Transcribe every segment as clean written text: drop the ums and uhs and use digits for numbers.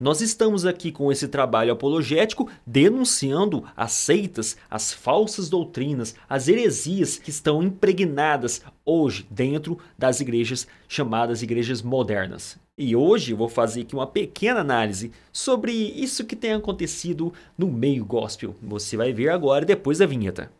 Nós estamos aqui com esse trabalho apologético denunciando as seitas, as falsas doutrinas, as heresias que estão impregnadas hoje dentro das igrejas chamadas igrejas modernas. E hoje eu vou fazer aqui uma pequena análise sobre isso que tem acontecido no meio gospel. Você vai ver agora depois da vinheta.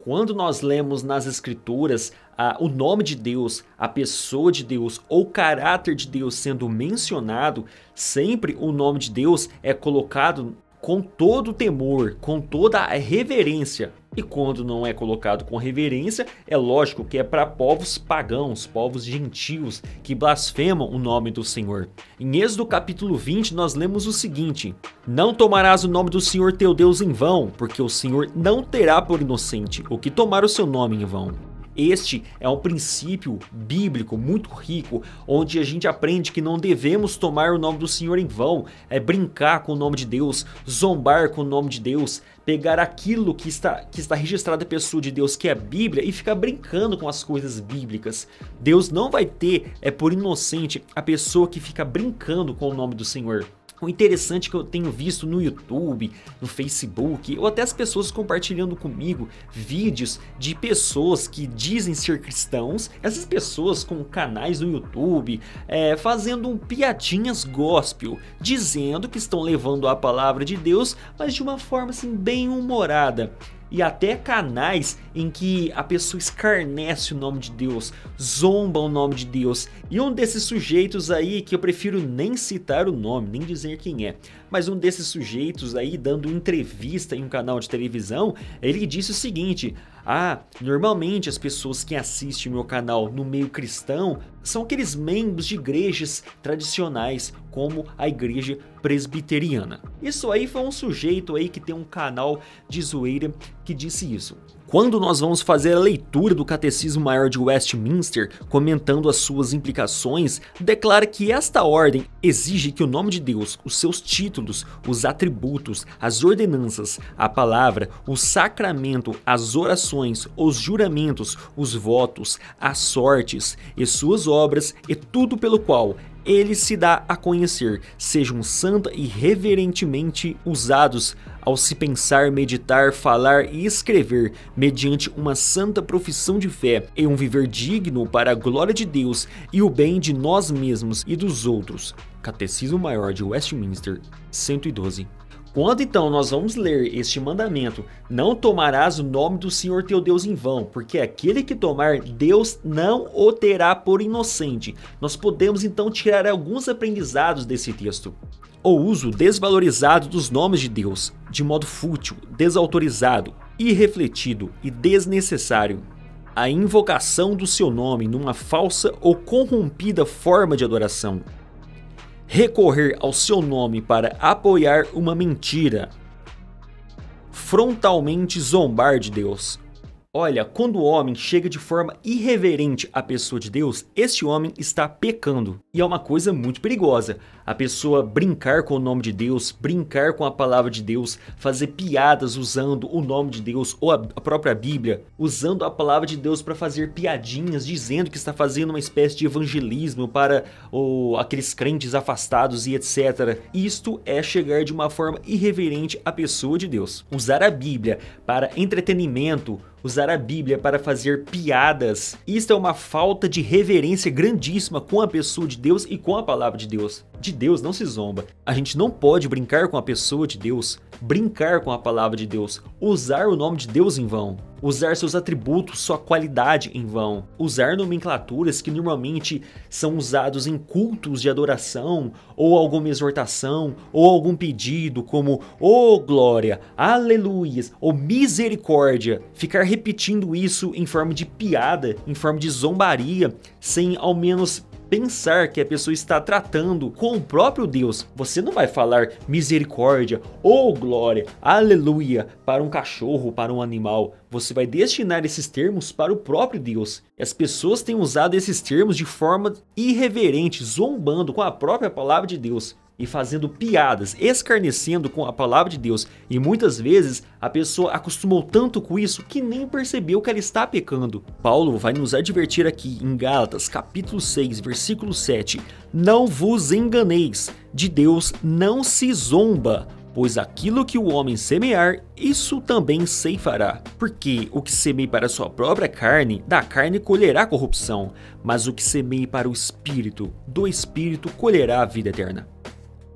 Quando nós lemos nas escrituras o nome de Deus, a pessoa de Deus ou o caráter de Deus sendo mencionado, sempre o nome de Deus é colocado com todo o temor, com toda a reverência. E quando não é colocado com reverência, é lógico que é para povos pagãos, povos gentios, que blasfemam o nome do Senhor. Em Êxodo capítulo 20, nós lemos o seguinte: não tomarás o nome do Senhor teu Deus em vão, porque o Senhor não terá por inocente o que tomar o seu nome em vão. Este é um princípio bíblico muito rico, onde a gente aprende que não devemos tomar o nome do Senhor em vão, brincar com o nome de Deus, zombar com o nome de Deus, pegar aquilo que está registrado a pessoa de Deus, que é a Bíblia, e ficar brincando com as coisas bíblicas. Deus não vai ter por inocente a pessoa que fica brincando com o nome do Senhor. O interessante que eu tenho visto no YouTube, no Facebook, ou até as pessoas compartilhando comigo vídeos de pessoas que dizem ser cristãos, essas pessoas com canais no YouTube, fazendo piadinhas gospel, dizendo que estão levando a palavra de Deus, mas de uma forma assim bem humorada. E até canais em que a pessoa escarnece o nome de Deus, zomba o nome de Deus. E um desses sujeitos aí, que eu prefiro nem citar o nome, nem dizer quem é, mas um desses sujeitos aí dando entrevista em um canal de televisão, ele disse o seguinte: normalmente as pessoas que assistem meu canal no meio cristão são aqueles membros de igrejas tradicionais, como a igreja presbiteriana. Isso aí foi um sujeito aí que tem um canal de zoeira que disse isso. Quando nós vamos fazer a leitura do Catecismo Maior de Westminster, comentando as suas implicações, declara que esta ordem exige que o nome de Deus, os seus títulos, os atributos, as ordenanças, a palavra, o sacramento, as orações, os juramentos, os votos, as sortes e suas obras e tudo pelo qual ele se dá a conhecer, sejam santa e reverentemente usados ao se pensar, meditar, falar e escrever, mediante uma santa profissão de fé e um viver digno para a glória de Deus e o bem de nós mesmos e dos outros. Catecismo Maior de Westminster, 112. Quando então nós vamos ler este mandamento, não tomarás o nome do Senhor teu Deus em vão, porque aquele que tomar, Deus não o terá por inocente. Nós podemos então tirar alguns aprendizados desse texto. O uso desvalorizado dos nomes de Deus, de modo fútil, desautorizado, irrefletido e desnecessário. A invocação do seu nome numa falsa ou corrompida forma de adoração. Recorrer ao seu nome para apoiar uma mentira. Frontalmente zombar de Deus. Olha, quando o homem chega de forma irreverente à pessoa de Deus, este homem está pecando. E é uma coisa muito perigosa. A pessoa brincar com o nome de Deus, brincar com a palavra de Deus, fazer piadas usando o nome de Deus ou a própria Bíblia, usando a palavra de Deus para fazer piadinhas, dizendo que está fazendo uma espécie de evangelismo para aqueles crentes afastados e etc. Isto é chegar de uma forma irreverente à pessoa de Deus. Usar a Bíblia para entretenimento, usar a Bíblia para fazer piadas, isto é uma falta de reverência grandíssima com a pessoa de Deus e com a palavra de Deus. De Deus não se zomba. A gente não pode brincar com a pessoa de Deus, brincar com a palavra de Deus, usar o nome de Deus em vão, usar seus atributos, sua qualidade em vão, usar nomenclaturas que normalmente são usados em cultos de adoração, ou alguma exortação, ou algum pedido como "Oh glória, aleluias", ou misericórdia. Ficar repetindo isso em forma de piada, em forma de zombaria, sem ao menos pensar que a pessoa está tratando com o próprio Deus. Você não vai falar misericórdia, ou glória, aleluia para um cachorro, para um animal. Você vai destinar esses termos para o próprio Deus. E as pessoas têm usado esses termos de forma irreverente, zombando com a própria palavra de Deus. e fazendo piadas, escarnecendo com a palavra de Deus. E muitas vezes a pessoa acostumou tanto com isso que nem percebeu que ela está pecando. Paulo vai nos advertir aqui em Gálatas capítulo 6, versículo 7. Não vos enganeis, de Deus não se zomba, pois aquilo que o homem semear, isso também ceifará. Porque o que semeia para a sua própria carne, da carne colherá corrupção, mas o que semeia para o Espírito, do Espírito colherá a vida eterna.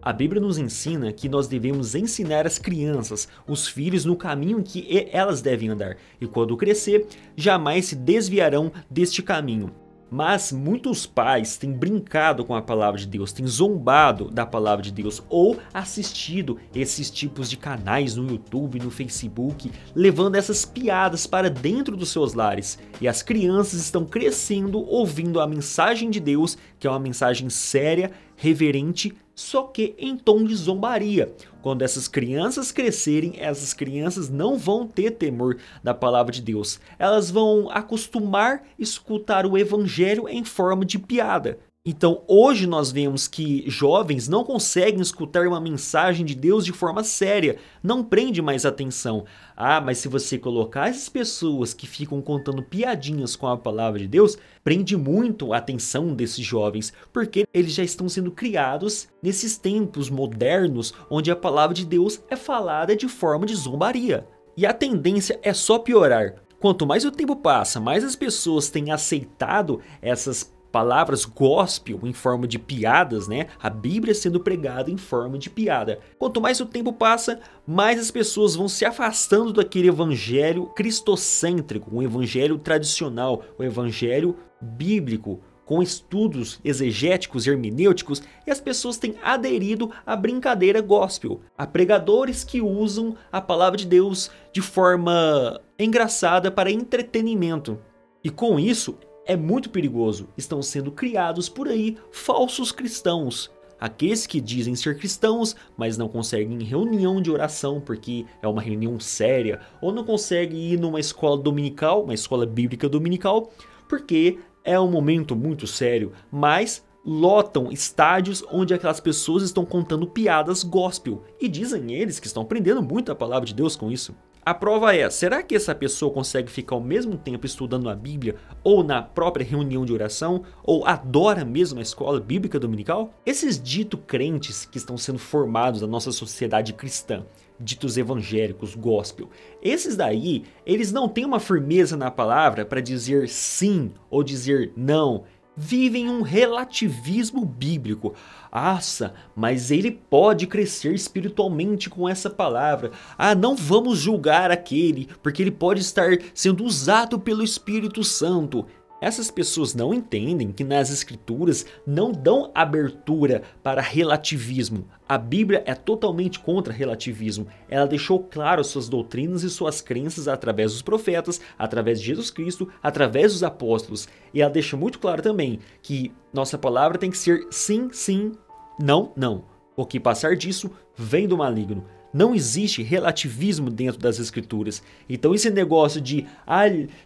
A Bíblia nos ensina que nós devemos ensinar as crianças, os filhos, no caminho em que elas devem andar, e quando crescer, jamais se desviarão deste caminho. Mas muitos pais têm brincado com a palavra de Deus, têm zombado da palavra de Deus ou assistido esses tipos de canais no YouTube, no Facebook, levando essas piadas para dentro dos seus lares. E as crianças estão crescendo ouvindo a mensagem de Deus, que é uma mensagem séria, reverente, só que em tom de zombaria. Quando essas crianças crescerem, essas crianças não vão ter temor da palavra de Deus. Elas vão acostumar a escutar o evangelho em forma de piada. Então hoje nós vemos que jovens não conseguem escutar uma mensagem de Deus de forma séria, não prende mais atenção. Ah, mas se você colocar essas pessoas que ficam contando piadinhas com a palavra de Deus, prende muito a atenção desses jovens, porque eles já estão sendo criados nesses tempos modernos onde a palavra de Deus é falada de forma de zombaria. E a tendência é só piorar. Quanto mais o tempo passa, mais as pessoas têm aceitado essas palavras gospel em forma de piadas, né? A Bíblia sendo pregada em forma de piada. Quanto mais o tempo passa, mais as pessoas vão se afastando daquele evangelho cristocêntrico, um evangelho tradicional, um evangelho bíblico, com estudos exegéticos, hermenêuticos, e as pessoas têm aderido à brincadeira gospel, a pregadores que usam a palavra de Deus de forma engraçada para entretenimento. E com isso, é muito perigoso. Estão sendo criados por aí falsos cristãos. Aqueles que dizem ser cristãos, mas não conseguem ir em reunião de oração porque é uma reunião séria, ou não conseguem ir numa escola dominical, uma escola bíblica dominical, porque é um momento muito sério, mas lotam estádios onde aquelas pessoas estão contando piadas gospel. E dizem eles que estão aprendendo muito a palavra de Deus com isso. A prova é, será que essa pessoa consegue ficar ao mesmo tempo estudando a Bíblia ou na própria reunião de oração, ou adora mesmo a escola bíblica dominical? Esses ditos crentes que estão sendo formados na nossa sociedade cristã, ditos evangélicos, gospel, esses daí, eles não têm uma firmeza na palavra para dizer sim ou dizer não. Vivem um relativismo bíblico. Nossa, mas ele pode crescer espiritualmente com essa palavra. Ah, não vamos julgar aquele, porque ele pode estar sendo usado pelo Espírito Santo. Essas pessoas não entendem que nas escrituras não dão abertura para relativismo. A Bíblia é totalmente contra relativismo. Ela deixou claro suas doutrinas e suas crenças através dos profetas, através de Jesus Cristo, através dos apóstolos. E ela deixa muito claro também que nossa palavra tem que ser sim, sim, não, não. O que passar disso vem do maligno. Não existe relativismo dentro das escrituras. Então esse negócio de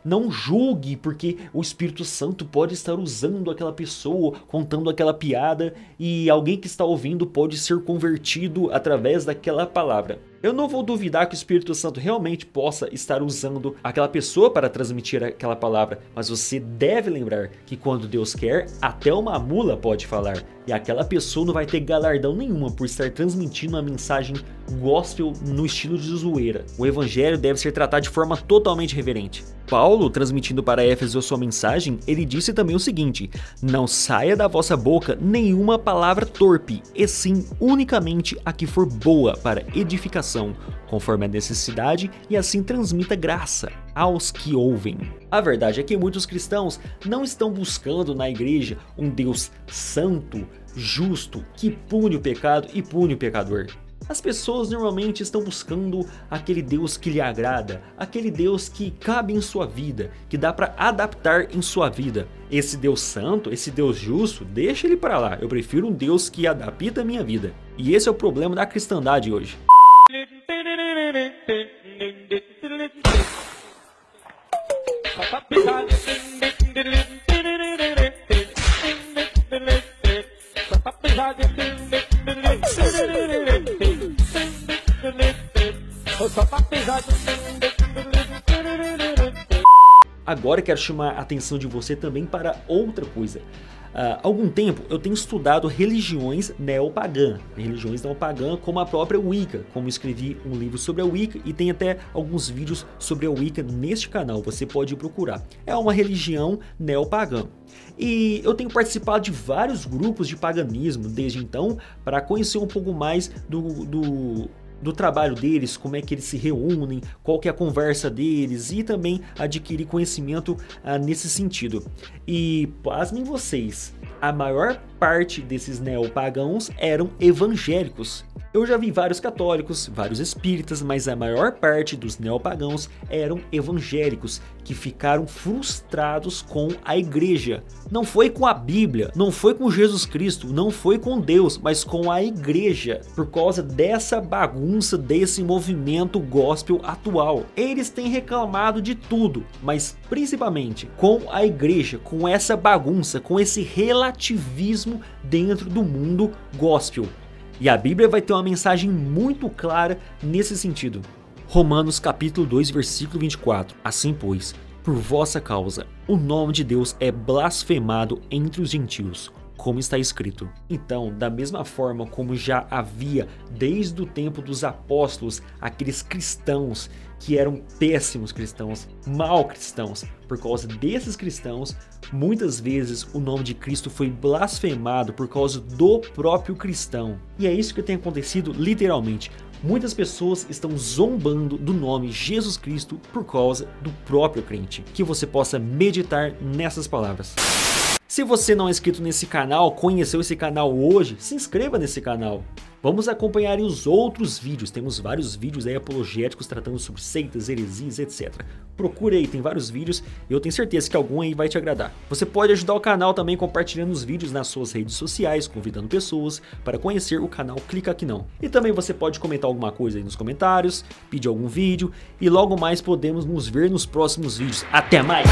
não julgue porque o Espírito Santo pode estar usando aquela pessoa, contando aquela piada, e alguém que está ouvindo pode ser convertido através daquela palavra. Eu não vou duvidar que o Espírito Santo realmente possa estar usando aquela pessoa para transmitir aquela palavra, mas você deve lembrar que quando Deus quer, até uma mula pode falar, e aquela pessoa não vai ter galardão nenhuma por estar transmitindo uma mensagem gospel no estilo de zoeira. O evangelho deve ser tratado de forma totalmente reverente. Paulo, transmitindo para Éfeso sua mensagem, ele disse também o seguinte: não saia da vossa boca nenhuma palavra torpe, e sim unicamente a que for boa para edificação, conforme a necessidade, e assim transmita graça aos que ouvem. A verdade é que muitos cristãos não estão buscando na igreja um Deus santo, justo, que pune o pecado e pune o pecador. As pessoas normalmente estão buscando aquele Deus que lhe agrada, aquele Deus que cabe em sua vida, que dá para adaptar em sua vida. Esse Deus santo, esse Deus justo, deixa ele para lá. Eu prefiro um Deus que adapta a minha vida. E esse é o problema da cristandade hoje. Agora eu quero chamar a atenção de você também para outra coisa. Há algum tempo eu tenho estudado religiões neopagãs, como a própria Wicca, como escrevi um livro sobre a Wicca e tem até alguns vídeos sobre a Wicca neste canal, você pode procurar. É uma religião neopagã. E eu tenho participado de vários grupos de paganismo desde então para conhecer um pouco mais do trabalho deles, como é que eles se reúnem, qual que é a conversa deles e também adquirir conhecimento nesse sentido. E pasmem vocês, a maior parte desses neopagãos eram evangélicos. Eu já vi vários católicos, vários espíritas, mas a maior parte dos neopagãos eram evangélicos, que ficaram frustrados com a igreja. Não foi com a Bíblia, não foi com Jesus Cristo, não foi com Deus, mas com a igreja, por causa dessa bagunça, desse movimento gospel atual. Eles têm reclamado de tudo, mas principalmente com a igreja, com essa bagunça, com esse relativismo dentro do mundo gospel. E a Bíblia vai ter uma mensagem muito clara nesse sentido. Romanos capítulo 2, versículo 24. Assim pois, por vossa causa, o nome de Deus é blasfemado entre os gentios, como está escrito. Então, da mesma forma como já havia desde o tempo dos apóstolos, aqueles cristãos que eram péssimos cristãos, mal cristãos, por causa desses cristãos, muitas vezes o nome de Cristo foi blasfemado por causa do próprio cristão. E é isso que tem acontecido literalmente. Muitas pessoas estão zombando do nome Jesus Cristo por causa do próprio crente. Que você possa meditar nessas palavras. Se você não é inscrito nesse canal, conheceu esse canal hoje, se inscreva nesse canal. Vamos acompanhar os outros vídeos, temos vários vídeos aí apologéticos tratando sobre seitas, heresias, etc. Procure aí, tem vários vídeos e eu tenho certeza que algum aí vai te agradar. Você pode ajudar o canal também compartilhando os vídeos nas suas redes sociais, convidando pessoas para conhecer o canal Clica Aqui Não. E também você pode comentar alguma coisa aí nos comentários, pedir algum vídeo e logo mais podemos nos ver nos próximos vídeos. Até mais!